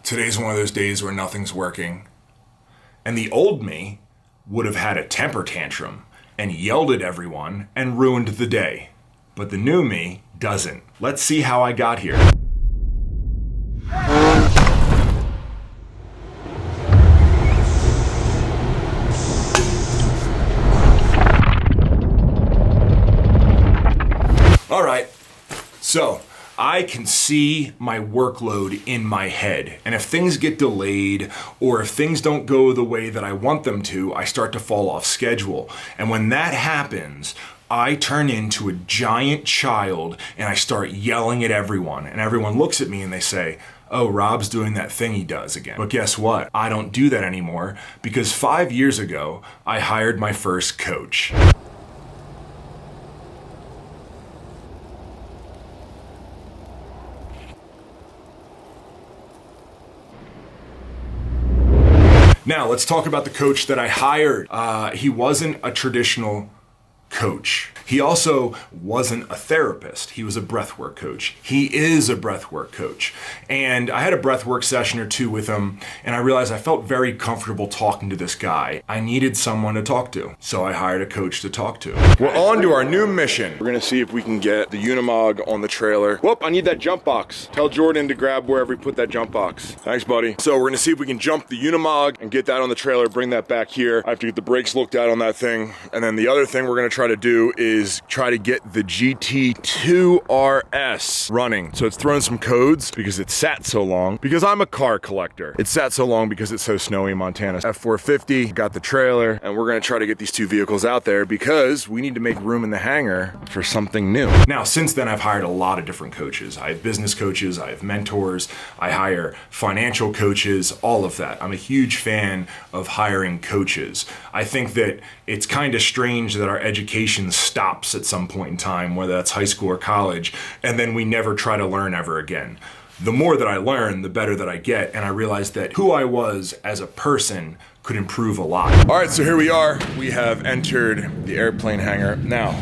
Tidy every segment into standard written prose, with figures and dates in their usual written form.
Today's one of those days where nothing's working. And the old me would have had a temper tantrum and yelled at everyone and ruined the day. But the new me doesn't. Let's see how I got here. All right, so I can see my workload in my head. And if things get delayed or if things don't go the way that I want them to, I start to fall off schedule. And when that happens, I turn into a giant child and I start yelling at everyone. And everyone looks at me and they say, oh, Rob's doing that thing he does again. But guess what? I don't do that anymore because 5 years ago, I hired my first coach. Now, let's talk about the coach that I hired. He wasn't a traditional coach. He also wasn't a therapist. He was a breathwork coach. He is a breathwork coach. And I had a breathwork session or two with him, and I realized I felt very comfortable talking to this guy. I needed someone to talk to, so I hired a coach to talk to. We're on to our new mission. We're gonna see if we can get the Unimog on the trailer. Whoop, I need that jump box. Tell Jordan to grab wherever we put that jump box. Thanks, buddy. So we're gonna see if we can jump the Unimog and get that on the trailer, bring that back here. I have to get the brakes looked at on that thing. And then the other thing we're gonna try to do is try to get the GT2 RS running. So it's thrown some codes because it sat so long, because I'm a car collector. It sat so long because it's so snowy in Montana. F450, got the trailer, and we're gonna try to get these two vehicles out there because we need to make room in the hangar for something new. Now, since then, I've hired a lot of different coaches. I have business coaches, I have mentors, I hire financial coaches, all of that. I'm a huge fan of hiring coaches. I think that it's kind of strange that our education stops at some point in time, whether that's high school or college, and then we never try to learn ever again. The more that I learn, the better that I get, and I realized that who I was as a person could improve a lot. All right, so here we are. We have entered the airplane hangar. Now,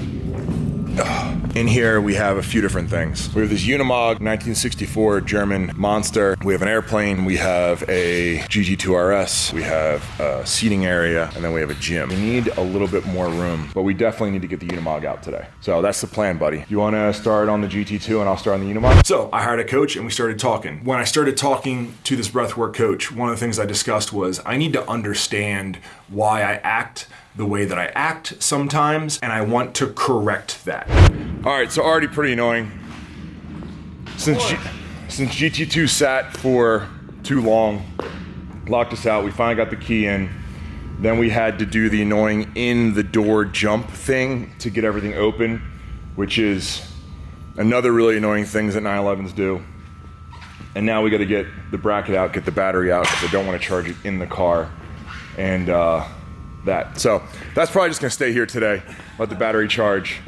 in here, we have a few different things. We have this Unimog 1964 German monster. We have an airplane. We have a GT2 RS. We have a seating area, and then we have a gym. We need a little bit more room, but we definitely need to get the Unimog out today. So that's the plan, buddy. You want to start on the GT2 and I'll start on the Unimog? So I hired a coach and we started talking. When I started talking to this breathwork coach, one of the things I discussed was I need to understand why I act the way that I act sometimes, and I want to correct that. All right, so already pretty annoying. Since GT2 sat for too long, locked us out, we finally got the key in. Then we had to do the annoying in the door jump thing to get everything open, which is another really annoying thing that 911s do. And now we gotta get the bracket out, get the battery out, because I don't wanna charge it in the car. And that. So that's probably just gonna stay here today, let the battery charge.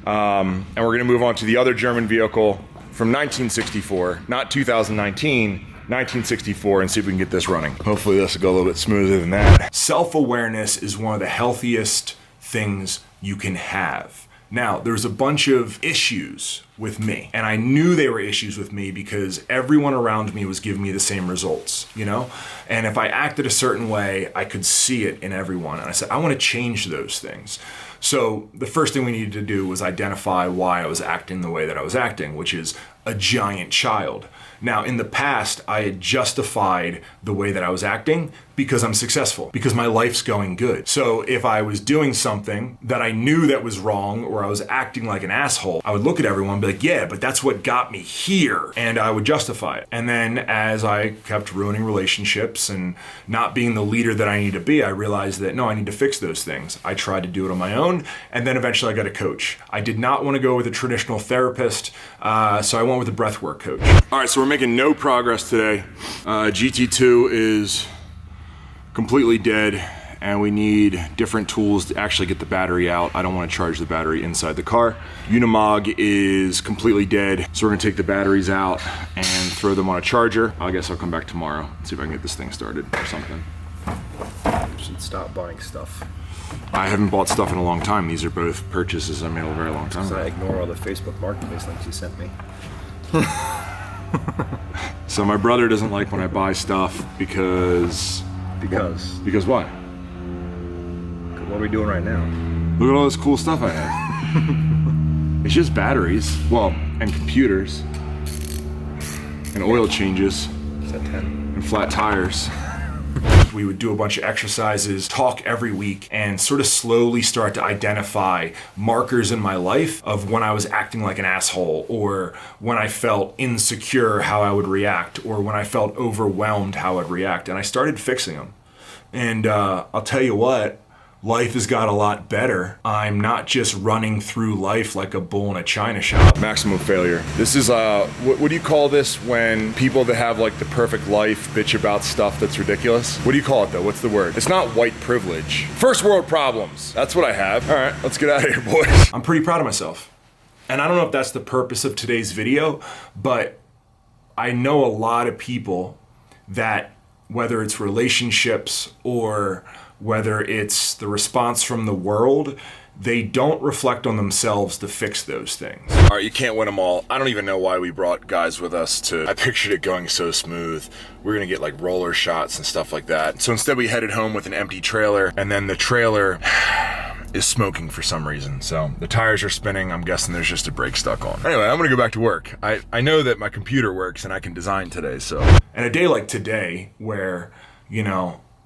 And we're gonna move on to the other German vehicle from 1964, not 2019, 1964, and see if we can get this running. Hopefully this will go a little bit smoother than that. Self-awareness is one of the healthiest things you can have. Now, there's a bunch of issues with me, and I knew they were issues with me because everyone around me was giving me the same results, you know? And if I acted a certain way, I could see it in everyone. And I said, I want to change those things. So the first thing we needed to do was identify why I was acting the way that I was acting, which is a giant child. Now, in the past, I had justified the way that I was acting because I'm successful, because my life's going good. So if I was doing something that I knew that was wrong, or I was acting like an asshole, I would look at everyone and be like, yeah, but that's what got me here. And I would justify it. And then as I kept ruining relationships and not being the leader that I need to be, I realized that, no, I need to fix those things. I tried to do it on my own, and then eventually I got a coach. I did not want to go with a traditional therapist, so I went with a breathwork coach. All right, so we're making no progress today. GT2 is completely dead, and we need different tools to actually get the battery out. I don't want to charge the battery inside the car. Unimog is completely dead, so we're gonna take the batteries out and throw them on a charger. I guess I'll come back tomorrow and see if I can get this thing started or something. You should stop buying stuff. I haven't bought stuff in a long time. These are both purchases I made a very long time ago. I ignore all the Facebook Marketplace links you sent me. So my brother doesn't like when I buy stuff because what? What are we doing right now? Look at all this cool stuff I have. It's just batteries, well, and computers, and oil changes, Is that 10? and flat tires. We would do a bunch of exercises, talk every week, and sort of slowly start to identify markers in my life of when I was acting like an asshole, or when I felt insecure, how I would react, or when I felt overwhelmed, how I'd react. And I started fixing them. And I'll tell you what, life has got a lot better. I'm not just running through life like a bull in a china shop. Maximum failure. This is, what do you call this when people that have like the perfect life bitch about stuff that's ridiculous? What do you call it though? What's the word? It's not white privilege. First world problems. That's what I have. All right, let's get out of here, boys. I'm pretty proud of myself. And I don't know if that's the purpose of today's video, but I know a lot of people that, whether it's relationships or whether it's the response from the world, they don't reflect on themselves to fix those things. All right, you can't win them all. I don't even know why we brought guys with us I pictured it going so smooth. We're gonna get like roller shots and stuff like that. So instead we headed home with an empty trailer, and then the trailer is smoking for some reason. So the tires are spinning. I'm guessing there's just a brake stuck on. Anyway, I'm gonna go back to work. I know that my computer works and I can design today, so. And a day like today where,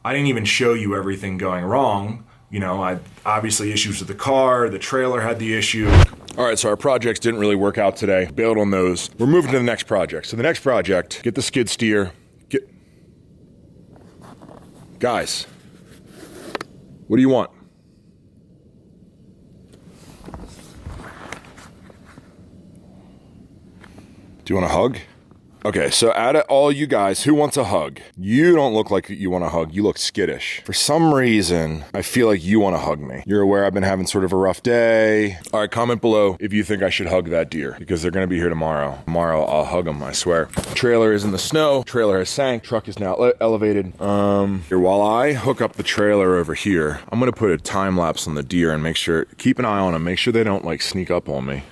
I didn't even show you everything going wrong. I obviously issues with the car, the trailer had the issue. All right, so our projects didn't really work out today. Bailed on those. We're moving to the next project. So the next project, get the skid steer. Guys, what do you want? Do you want a hug? Okay, so out of all you guys, who wants a hug? You don't look like you want a hug. You look skittish. For some reason, I feel like you want to hug me. You're aware I've been having sort of a rough day. All right, comment below if you think I should hug that deer, because they're going to be here tomorrow. Tomorrow, I'll hug them, I swear. Trailer is in the snow. Trailer has sank. Truck is now elevated. Here, while I hook up the trailer over here, I'm going to put a time lapse on the deer and keep an eye on them. Make sure they don't like sneak up on me.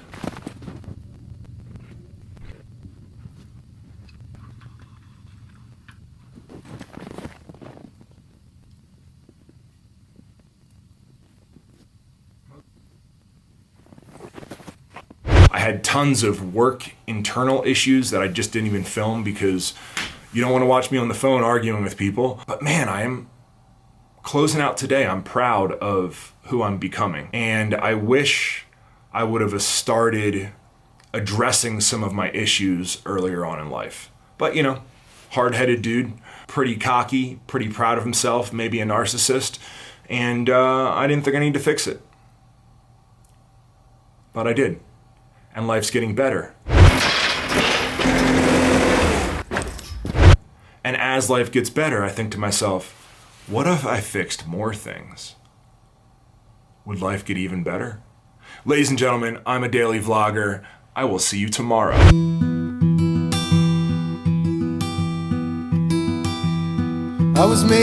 I had tons of work internal issues that I just didn't even film because you don't want to watch me on the phone arguing with people. But man, I am closing out today. I'm proud of who I'm becoming. And I wish I would have started addressing some of my issues earlier on in life. But hard-headed dude, pretty cocky, pretty proud of himself, maybe a narcissist. And I didn't think I needed to fix it. But I did. And life's getting better. And as life gets better, I think to myself, what if I fixed more things? Would life get even better? Ladies and gentlemen, I'm a daily vlogger. I will see you tomorrow. I was made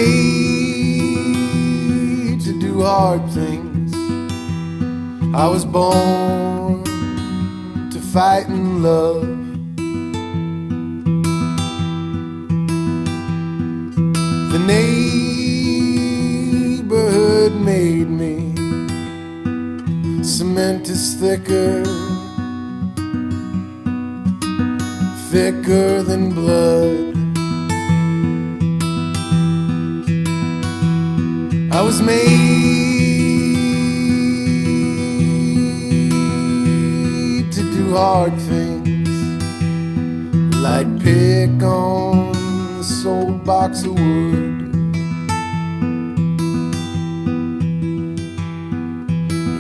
to do hard things. I was born to fight and love. The neighborhood made me. Cement is thicker than blood. I was made to do hard things, like pick on the sold box of wood.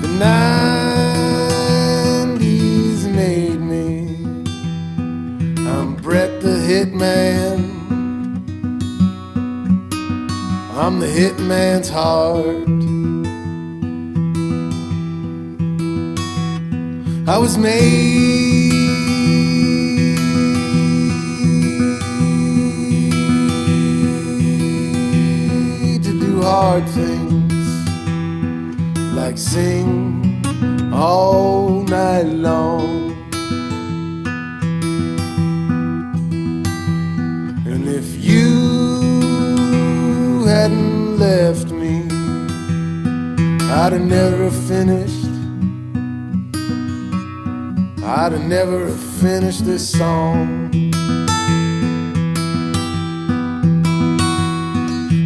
The 90s made me. I'm Brett the Hitman. I'm the hitman's heart. I was made to do hard things, like sing all night long. And if you hadn't left me, I'd have never finished. I'd have never finished this song.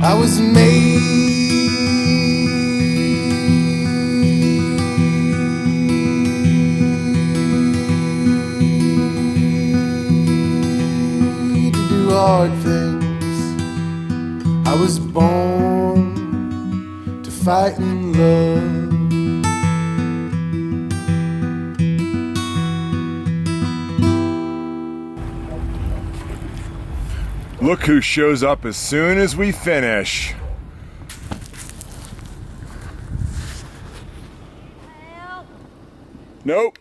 I was made to do hard things. I was born to fight and love. Look who shows up as soon as we finish. Nope.